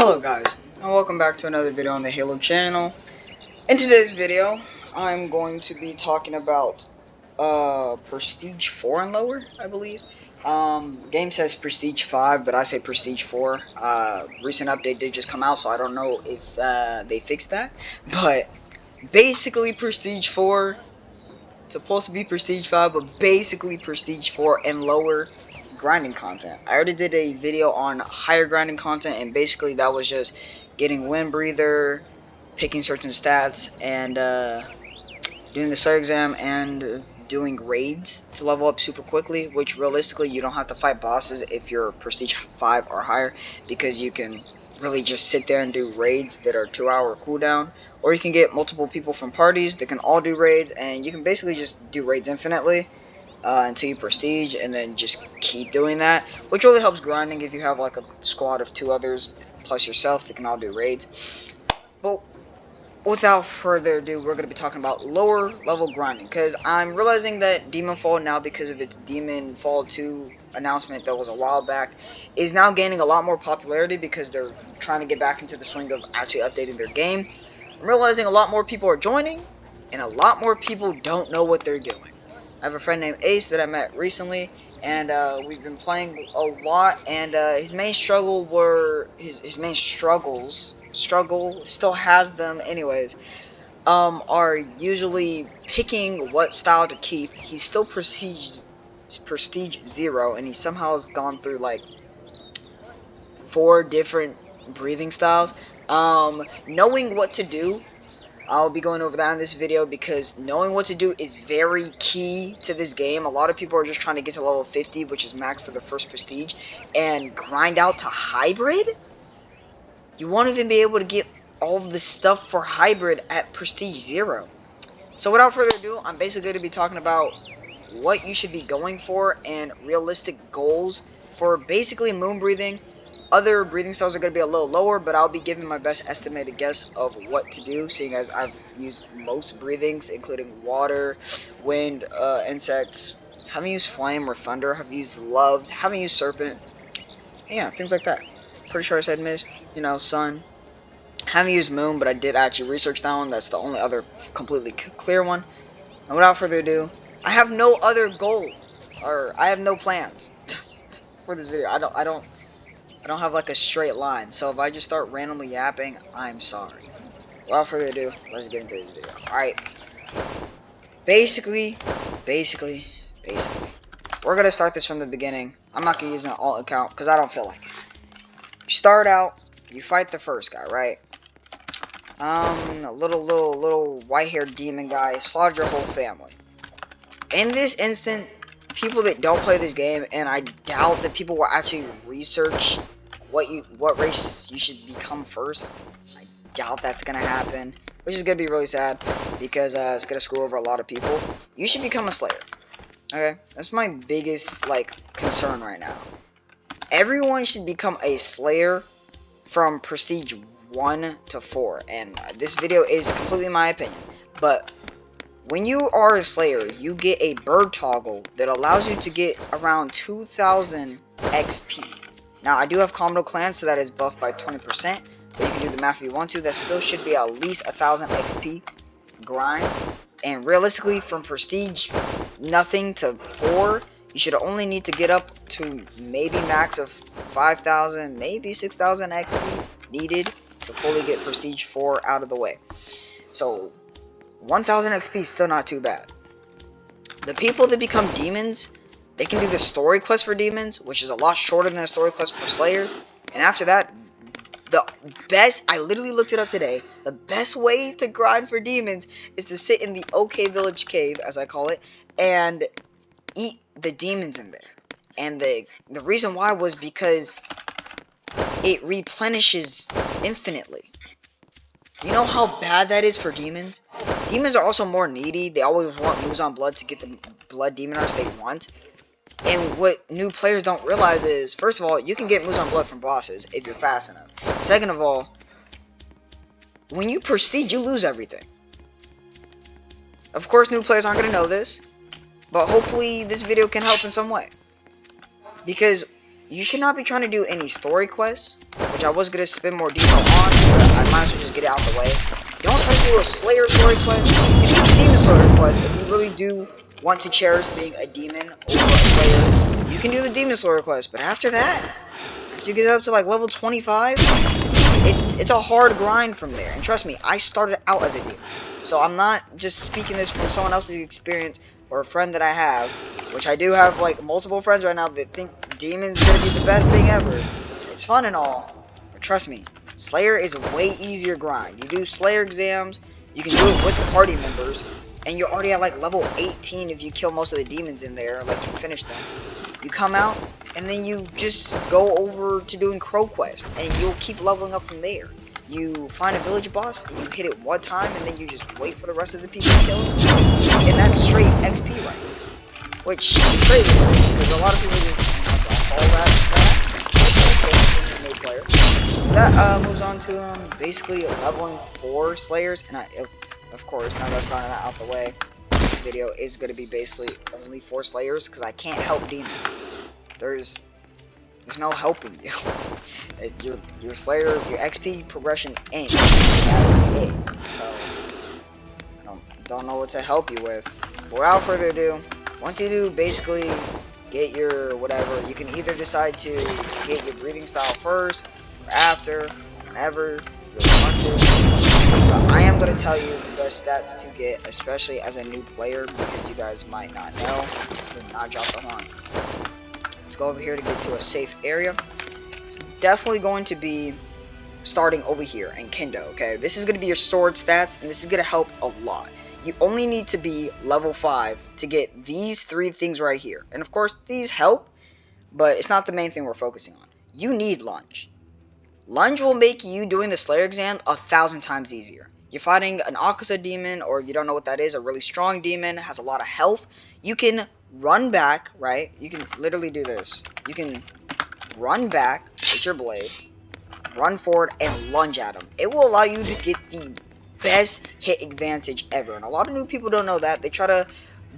Hello guys, and welcome back to another video on the Halo channel. In today's video, I'm going to be talking about Prestige 4 and lower, I believe. Game says Prestige 5, but I say Prestige 4. Recent update did just come out, so I don't know if they fixed that. But basically Prestige 4, it's supposed to be Prestige 5, but basically Prestige 4 and lower grinding content. I already did a video on higher grinding content, and basically that was just getting wind breather, picking certain stats, and doing the star exam and doing raids to level up super quickly, which realistically you don't have to fight bosses if you're Prestige 5 or higher, because you can really just sit there and do raids that are 2-hour cooldown, or you can get multiple people from parties that can all do raids, and you can basically just do raids infinitely until you prestige, and then just keep doing that, which really helps grinding if you have like a squad of 2 others plus yourself that can all do raids. But without further ado, we're going to be talking about lower level grinding, because I'm realizing that Demon Fall now, because of its Demon Fall 2 announcement that was a while back, is now gaining a lot more popularity because they're trying to get back into the swing of actually updating their game. I'm realizing a lot more people are joining, and a lot more people don't know what they're doing. I have a friend named Ace that I met recently, and we've been playing a lot, and his main struggle were his main struggle still has them anyways, are usually picking what style to keep. He's still prestige 0, and he somehow has gone through like 4 different breathing styles. Knowing what to do, I'll be going over that in this video, because knowing what to do is very key to this game. A lot of people are just trying to get to level 50, which is max for the first prestige, and grind out to hybrid. You won't even be able to get all of the stuff for hybrid at prestige 0. So without further ado, I'm basically going to be talking about what you should be going for and realistic goals for basically moon breathing. Other breathing styles are going to be a little lower, but I'll be giving my best estimated guess of what to do, seeing as I've used most breathings, including water, wind, insects. Haven't used flame or thunder, have used love, haven't used serpent. Yeah, things like that. Pretty sure I said mist, sun. Haven't used moon, but I did actually research that one. That's the only other completely clear one. And without further ado, I have no other goal, or I have no plans for this video. I don't have like a straight line. So if I just start randomly yapping, I'm sorry. Without further ado, let's get into this video. Alright. Basically, we're gonna start this from the beginning. I'm not gonna use an alt account because I don't feel like it. You start out, you fight the first guy, right? A little white-haired demon guy, slaughter your whole family. In this instant, people that don't play this game, and I doubt that people will actually research what race you should become first. I doubt that's gonna happen, which is gonna be really sad, because it's gonna screw over a lot of people. You should become a slayer. Okay, that's my biggest concern right now. Everyone should become a slayer from prestige 1 to 4, and this video is completely my opinion, but when you are a slayer, you get a bird toggle that allows you to get around 2,000 XP. Now, I do have Commando Clan, so that is buffed by 20%, but you can do the math if you want to. That still should be at least 1,000 XP grind, and realistically, from prestige nothing to 4, you should only need to get up to maybe max of 5,000, maybe 6,000 XP needed to fully get prestige 4 out of the way. So 1,000 XP is still not too bad. The people that become demons, they can do the story quest for demons, which is a lot shorter than the story quest for slayers. And after that, the best, I literally looked it up today, the best way to grind for demons is to sit in the OK Village Cave, as I call it, and eat the demons in there. And the reason why was because it replenishes infinitely. You know how bad that is for demons? Demons are also more needy. They always want moves on blood to get the blood demon arts they want. And what new players don't realize is, first of all, you can get moves on blood from bosses if you're fast enough. Second of all, when you prestige, you lose everything. Of course, new players aren't going to know this, but hopefully this video can help in some way. Because you should not be trying to do any story quests, which I was going to spend more detail on, but I might as well just get it out the way. Don't try to do a Slayer story quest. You do the Demon Slayer quest if you really do want to cherish being a demon over a Slayer. You can do the Demon Slayer quest, but after that, after you get up to like level 25, it's a hard grind from there. And trust me, I started out as a demon. So I'm not just speaking this from someone else's experience or a friend that I have, which I do have like multiple friends right now that think demon's gonna be the best thing ever. It's fun and all, but trust me, Slayer is a way easier grind. You do Slayer exams, you can do it with party members, and you're already at like level 18 if you kill most of the demons in there, like you finish them. You come out, and then you just go over to doing Crow Quest, and you'll keep leveling up from there. You find a village boss, and you hit it one time, and then you just wait for the rest of the people to kill it. And that's straight XP right, which is crazy, because a lot of people just all that moves on to basically leveling 4 Slayers, and of course, now that I've gotten that out the way, this video is going to be basically only 4 Slayers, because I can't help demons. There's no helping you. Your Slayer, your XP progression ends. That's it. So I don't know what to help you with. But without further ado, once you do basically get your whatever, you can either decide to get your breathing style first or after, whenever you really want to. But I am going to tell you the best stats to get, especially as a new player, because you guys might not know. Do not drop the horn. Let's go over here to get to a safe area. It's definitely going to be starting over here in Kendo, okay? This is going to be your sword stats, and this is going to help a lot. You only need to be level 5 to get these 3 things right here. And of course, these help, but it's not the main thing we're focusing on. You need Lunge. Lunge will make you doing the Slayer exam 1,000 times easier. You're fighting an Akaza demon, or if you don't know what that is, a really strong demon, has a lot of health. You can run back, right? You can literally do this. You can run back with your blade, run forward, and lunge at him. It will allow you to get the best hit advantage ever. And a lot of new people don't know that. They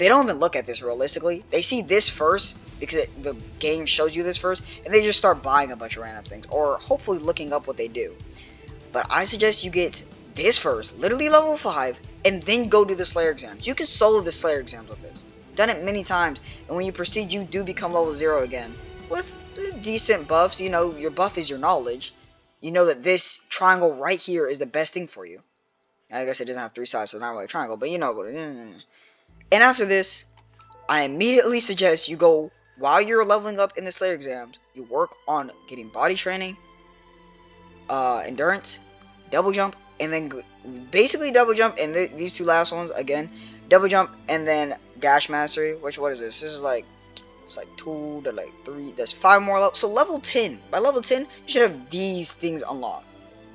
don't even look at this realistically. They see this first because the game shows you this first, and they just start buying a bunch of random things, or hopefully looking up what they do. But I suggest you get this first, literally level 5, and then go do the Slayer exams. You can solo the Slayer exams with this. Done it many times, and when you prestige, you do become level 0 again with decent buffs. You know, your buff is your knowledge. You know that this triangle right here is the best thing for you. I guess it doesn't have 3 sides, so it's not really a triangle, but you know what. And after this, I immediately suggest you go, while you're leveling up in the Slayer exams, you work on getting body training, endurance, double jump, and then basically double jump, and these 2 last ones, again, double jump, and then dash mastery, which, what is this? This is like, it's like 2 to like 3, that's 5 more levels. So level 10, by level 10, you should have these things unlocked.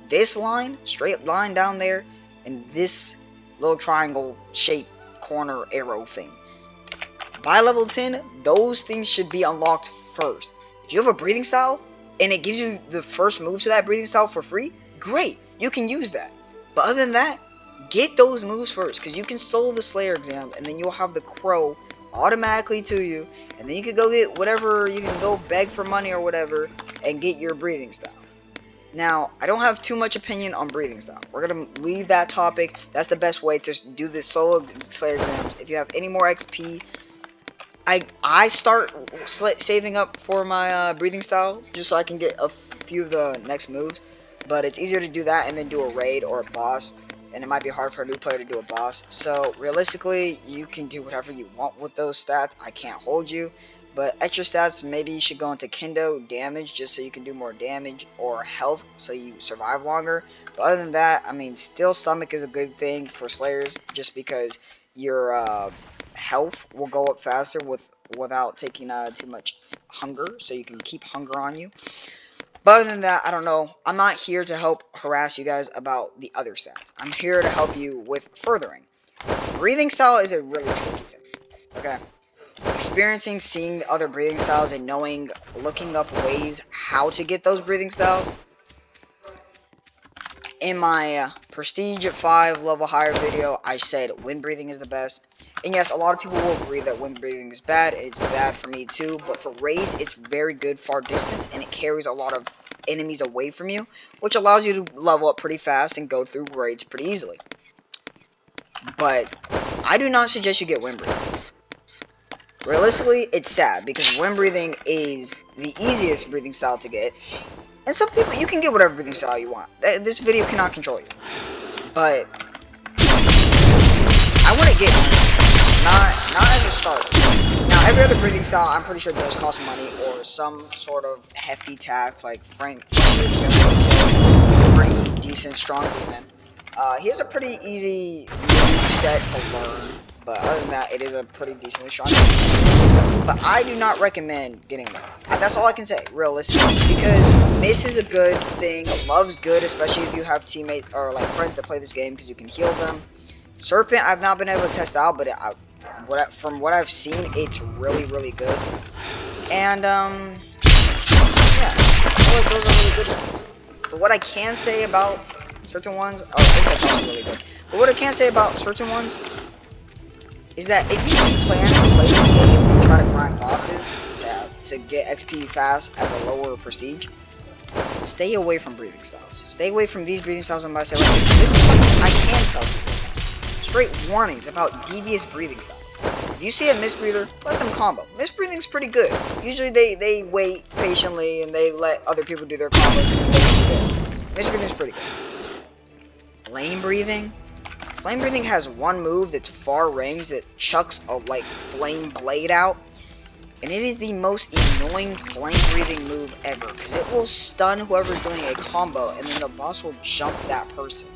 This line, straight line down there, and this little triangle shaped corner arrow thing. By level 10, those things should be unlocked first. If you have a breathing style, and it gives you the first move to that breathing style for free, great, you can use that. But other than that, get those moves first, because you can solo the Slayer exam, and then you'll have the Crow automatically to you, and then you can go get whatever, you can go beg for money or whatever, and get your breathing style. Now, I don't have too much opinion on breathing style. We're going to leave that topic. That's the best way to do this solo Slayer exams. If you have any more XP, I start saving up for my breathing style, just so I can get a few of the next moves. But it's easier to do that and then do a raid or a boss, and it might be hard for a new player to do a boss. So realistically, you can do whatever you want with those stats. I can't hold you. But extra stats, maybe you should go into Kendo damage, just so you can do more damage, or health, so you survive longer. But other than that, I mean, still stomach is a good thing for Slayers, just because your health will go up faster without taking too much hunger, so you can keep hunger on you. But other than that, I don't know. I'm not here to help harass you guys about the other stats. I'm here to help you with furthering. Breathing style is a really tricky thing, okay? Experiencing, seeing the other breathing styles, and knowing, looking up ways how to get those breathing styles. In my Prestige 5 level higher video, I said wind breathing is the best. And yes, a lot of people will agree that wind breathing is bad. It's bad for me too. But for raids, it's very good far distance, and it carries a lot of enemies away from you, which allows you to level up pretty fast and go through raids pretty easily. But I do not suggest you get wind breathing. Realistically, it's sad because wind breathing is the easiest breathing style to get. And some people, you can get whatever breathing style you want. This video cannot control you. But I wouldn't get not as a starter. Now, every other breathing style, I'm pretty sure does cost money or some sort of hefty tax, like Frank, pretty decent strong demon. He has a pretty easy move set to learn, but other than that, it is a pretty decently strong demon. But I do not recommend getting that. That's all I can say, realistically, because Miss is a good thing. Love's good, especially if you have teammates or like friends that play this game, because you can heal them. Serpent, I've not been able to test out, but from what I've seen, it's really, really good. And, yeah, I feel like those are really good ones. But what I can say about certain ones, oh, I think that's really good. But what I can say about certain ones is that if you plan to play this game and try to grind bosses to get XP fast as a lower prestige, stay away from breathing styles. Stay away from these breathing styles. I'm about to say, like, this is something I can tell people. Straight warnings about devious breathing styles. If you see a misbreather, let them combo. Misbreathing's pretty good. Usually they wait patiently and they let other people do their combos. Misbreathing's pretty good. Flame breathing? Flame breathing has one move that's far range that chucks a like flame blade out. And it is the most annoying flame breathing move ever. Because it will stun whoever's doing a combo and then the boss will jump that person.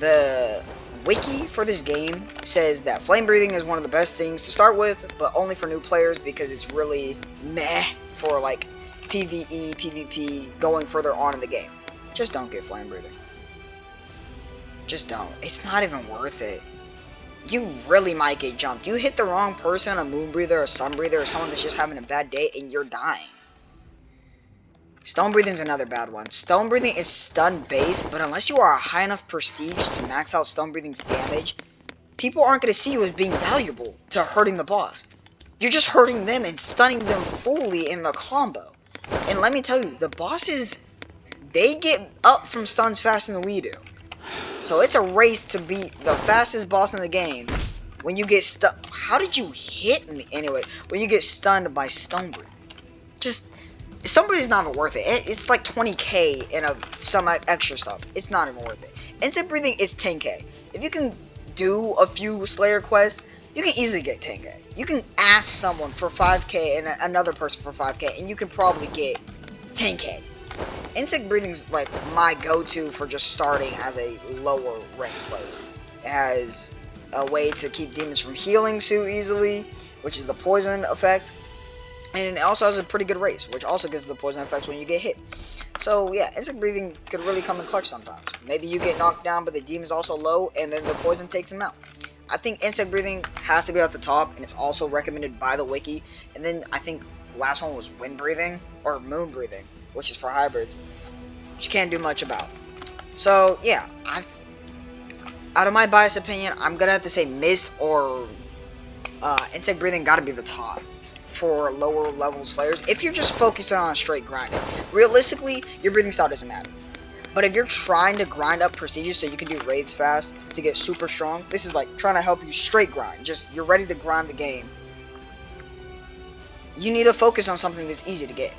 The wiki for this game says that flame breathing is one of the best things to start with, but only for new players because it's really meh for like PvE, PvP going further on in the game. Just don't get flame breathing. Just don't. It's not even worth it. You really might get jumped. You hit the wrong person, a moon breather, a sun breather, or someone that's just having a bad day, and you're dying. Stone breathing is another bad one. Stone breathing is stun based, but unless you are a high enough prestige to max out stone breathing's damage, people aren't going to see you as being valuable to hurting the boss. You're just hurting them and stunning them fully in the combo. And let me tell you, the bosses, they get up from stuns faster than we do. So it's a race to beat the fastest boss in the game when you get stunned. How did you hit me? Anyway, when you get stunned by stone breathing. Just... Stone breathing is not even worth it. It's like 20k and some extra stuff. It's not even worth it. Instant breathing is 10k. If you can do a few Slayer quests, you can easily get 10k. You can ask someone for 5k and another person for 5k, and you can probably get 10k. Instant breathing is like my go-to for just starting as a lower rank Slayer. It has a way to keep demons from healing so easily, which is the poison effect. And it also has a pretty good race, which also gives the poison effects when you get hit. So yeah, instant breathing could really come in clutch sometimes. Maybe you get knocked down, but the demon's also low, and then the poison takes him out. I think instant breathing has to be at the top, and it's also recommended by the wiki. And then I think the last one was wind breathing, or moon breathing, which is for hybrids, which you can't do much about. So yeah, out of my biased opinion, I'm gonna have to say Mist or insect breathing gotta be the top for lower level Slayers. If you're just focusing on straight grinding, realistically, your breathing style doesn't matter. But if you're trying to grind up prestiges so you can do raids fast to get super strong, this is like trying to help you straight grind. Just, you're ready to grind the game. You need to focus on something that's easy to get.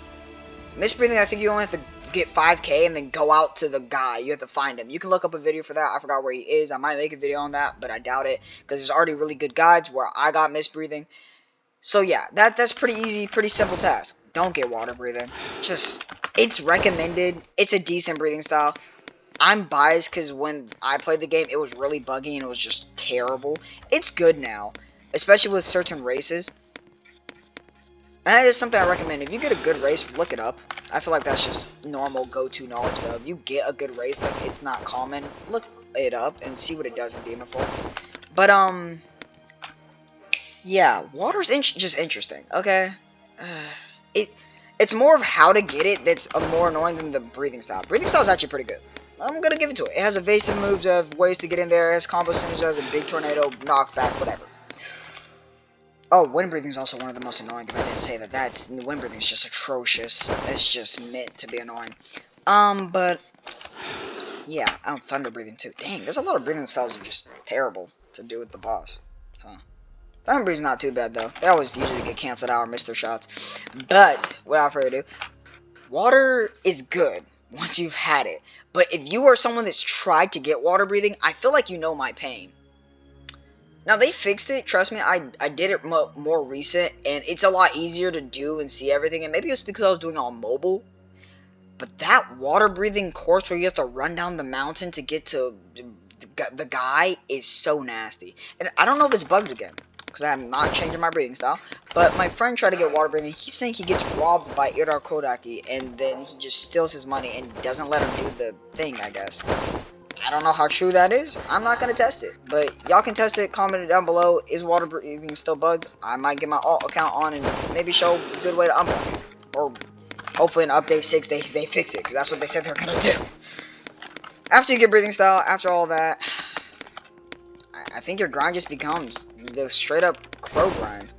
Mist breathing, I think you only have to get 5k and then go out to the guy. You have to find him. You can look up a video for that. I forgot where he is. I might make a video on that, but I doubt it, because there's already really good guides where I got mist breathing. So yeah, that's pretty easy, pretty simple task. Don't get water breathing. Just, it's recommended. It's a decent breathing style. I'm biased because when I played the game, it was really buggy and it was just terrible. It's good now, especially with certain races. And that is something I recommend. If you get a good race, look it up. I feel like that's just normal go-to knowledge though. If you get a good race, like it's not common, look it up and see what it does in Demon Fall. But yeah, water's just interesting, okay? It's more of how to get it that's more annoying than the breathing style. Breathing style is actually pretty good. I'm gonna give it to it. It has evasive moves, ways to get in there. It has combo synergies, has a big tornado, knockback, whatever. Oh, wind breathing is also one of the most annoying. If I didn't say that, wind breathing is just atrocious. It's just meant to be annoying. But yeah, thunder breathing too. Dang, there's a lot of breathing styles that are just terrible to do with the boss. Huh. Thunder breathing's not too bad though. They always usually get canceled out or miss their shots. But without further ado, water is good once you've had it. But if you are someone that's tried to get water breathing, I feel like you know my pain. Now, they fixed it, trust me, I did it more recent, and it's a lot easier to do and see everything, and maybe it's because I was doing it on mobile, but that water-breathing course where you have to run down the mountain to get to the guy is so nasty. And I don't know if it's bugged again, because I'm not changing my breathing style, but my friend tried to get water breathing. He keeps saying he gets robbed by Irar Kodaki, and then he just steals his money and doesn't let him do the thing, I guess. I don't know how true that is. I'm not going to test it. But y'all can test it. Comment it down below. Is water breathing still bugged? I might get my alt account on and maybe show a good way to unblock it. Or hopefully in update 6 they fix it. Because that's what they said they're going to do. After you get breathing style, after all that, I think your grind just becomes the straight up crow grind.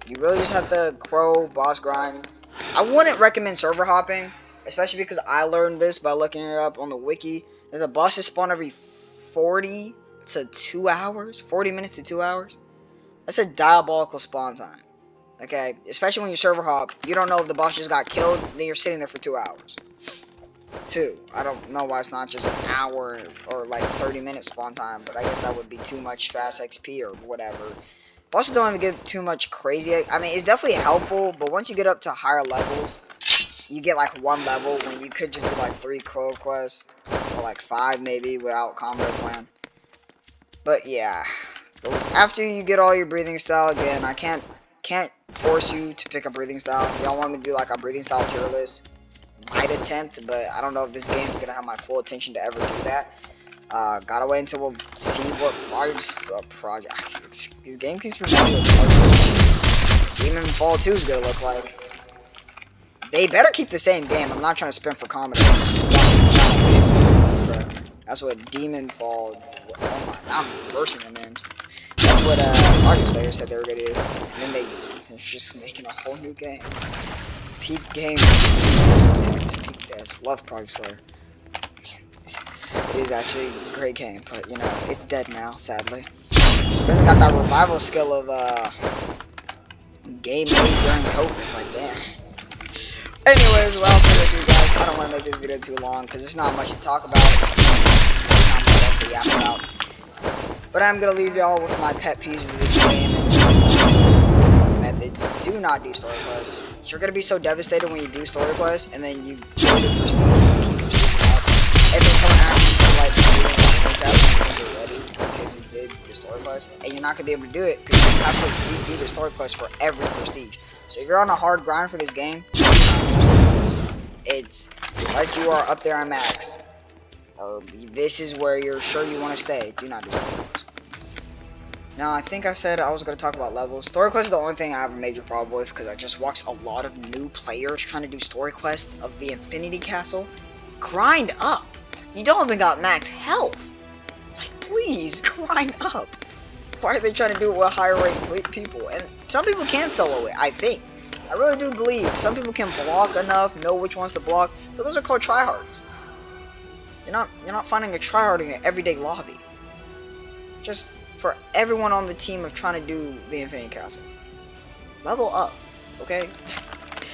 You really just have the crow boss grind. I wouldn't recommend server hopping. Especially because I learned this by looking it up on the wiki. That the bosses spawn every 40 to 2 hours. 40 minutes to 2 hours. That's a diabolical spawn time. Okay? Especially when you server hop. You don't know if the boss just got killed. Then you're sitting there for 2 hours. 2. I don't know why it's not just an hour or like 30 minute spawn time. But I guess that would be too much fast XP or whatever. Bosses don't even get too much crazy. I mean, it's definitely helpful. But once you get up to higher levels, you get like 1 level when you could just do like 3 crow quests. Or like 5 maybe without combo plan. But yeah. After you get all your breathing style, again, I can't force you to pick a breathing style. If y'all want me to do like a breathing style tier list, might attempt, but I don't know if this game's gonna have my full attention to ever do that. Gotta wait until we'll see what project. This game keeps reminding me of Project Demon Fall 2 is gonna look like. They better keep the same game. I'm not trying to spin for comedy. That's what Demon Fall. Oh my, I'm reversing the names. That's what Project Slayer said they were gonna do. And then they're just making a whole new game. Peak game. Peak devs. Love Project Slayer. It is actually a great game, but you know, it's dead now, sadly. It doesn't got that revival skill of game made during COVID, like damn. Anyways, without further ado guys, I don't want to make this video too long because there's not much to talk about. Not much else to yap about. But I'm going to leave y'all with my pet peeves of this game and methods. Do not do story quests. You're going to be so devastated when you do story quests and then you go to prestige and keep your secret out. And then someone asks you to like do it ready because you did the story quest. And you're not going to be able to do it because you have to redo the story quest for every prestige. So if you're on a hard grind for this game, it's unless you are up there on max, or this is where you're sure you want to stay, do not do story quests. Now, I think I said I was going to talk about levels. Story quests is the only thing I have a major problem with because I just watched a lot of new players trying to do story quests of the Infinity Castle. Grind up! You don't even got max health! Like, please, grind up! Why are they trying to do it with higher ranked people? And some people can solo it, I think. I really do believe some people can block enough, know which ones to block, but those are called tryhards. You're not finding a tryhard in your everyday lobby. Just for everyone on the team of trying to do the Infinity Castle. Level up, okay?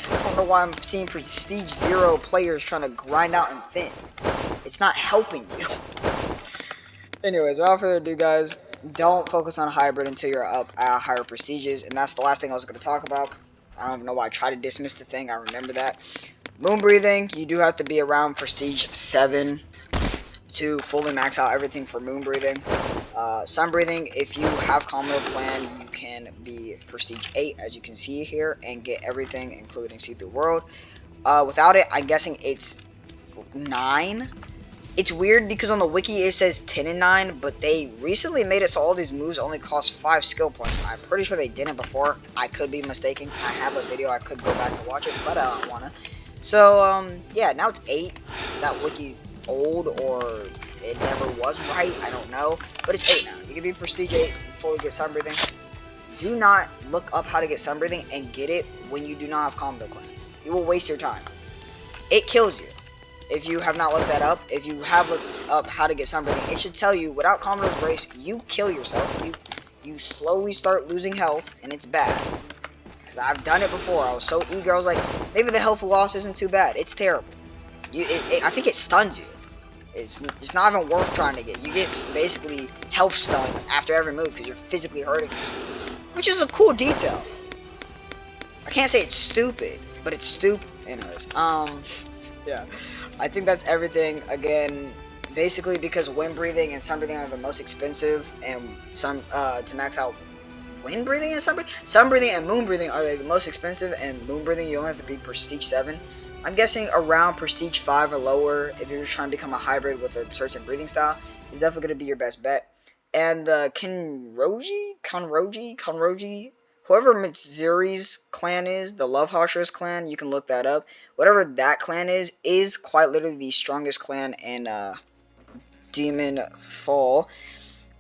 I don't know why I'm seeing Prestige 0 players trying to grind out and thin. It's not helping you. Anyways, without further ado guys, don't focus on hybrid until you're up at higher prestiges, and that's the last thing I was going to talk about. I don't even know why I tried to dismiss the thing, I remember that. Moon breathing, you do have to be around prestige 7 to fully max out everything for moon breathing. Sun breathing, if you have combo plan, you can be prestige 8 as you can see here and get everything including see through world. Without it, I'm guessing it's 9. It's weird because on the wiki it says 10 and 9, but they recently made it so all these moves only cost 5 skill points. I'm pretty sure they didn't before. I could be mistaken. I have a video. I could go back to watch it, but I don't want to. So, yeah, now it's 8. That wiki's old or it never was right. I don't know. But it's 8 now. You can be Prestige 8 and fully get Sunbreathing. Do not look up how to get Sunbreathing and get it when you do not have Combo Clan. You will waste your time. It kills you. If you have not looked that up, if you have looked up how to get Sunbreathing, it should tell you, without Commodore's Brace, you kill yourself. You slowly start losing health, and it's bad. Because I've done it before. I was so eager. I was like, maybe the health loss isn't too bad. It's terrible. I think it stuns you. It's not even worth trying to get. You get basically health stun after every move because you're physically hurting yourself. Which is a cool detail. I can't say it's stupid, but it's stupid. Anyways, yeah. I think that's everything. Again, basically because wind breathing and sun breathing are the most expensive, and to max out wind breathing and sun breathing and moon breathing are the most expensive, and moon breathing you only have to be Prestige 7. I'm guessing around Prestige 5 or lower if you're just trying to become a hybrid with a certain breathing style is definitely going to be your best bet. And Kanroji, whoever Mitsuri's clan is, the Love Hosher's clan, you can look that up. Whatever that clan is quite literally the strongest clan in Demon Fall.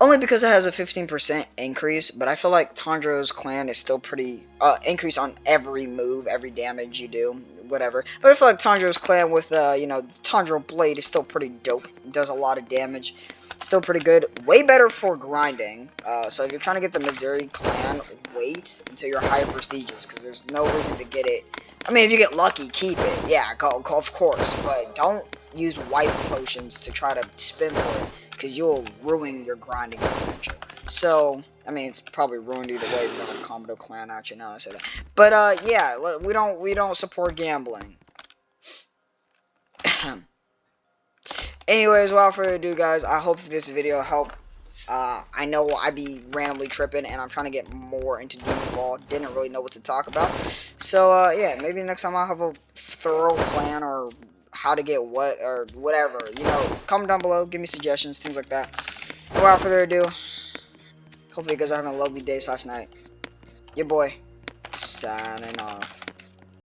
Only because it has a 15% increase, but I feel like Tanjiro's clan is still pretty increase on every move, every damage you do, whatever. But I feel like Tanjiro's clan with Tanjiro Blade is still pretty dope. It does a lot of damage. Still pretty good. Way better for grinding. So if you're trying to get the Mitsuri clan, wait until you're higher prestigious, because there's no reason to get it. I mean, if you get lucky, keep it. Yeah, of course. But don't use wipe potions to try to spin for it, because you'll ruin your grinding potential. So, I mean, it's probably ruined either way if you don't have Komodo clan. Actually, now I say that. But yeah, we don't support gambling. Anyways, without further ado, guys, I hope this video helped. I know I be randomly tripping, and I'm trying to get more into Demon Fall. Didn't really know what to talk about. So, yeah, maybe next time I'll have a thorough plan or how to get what or whatever. You know, comment down below, give me suggestions, things like that. Without further ado, hopefully you guys are having a lovely day / night. Your boy, signing off.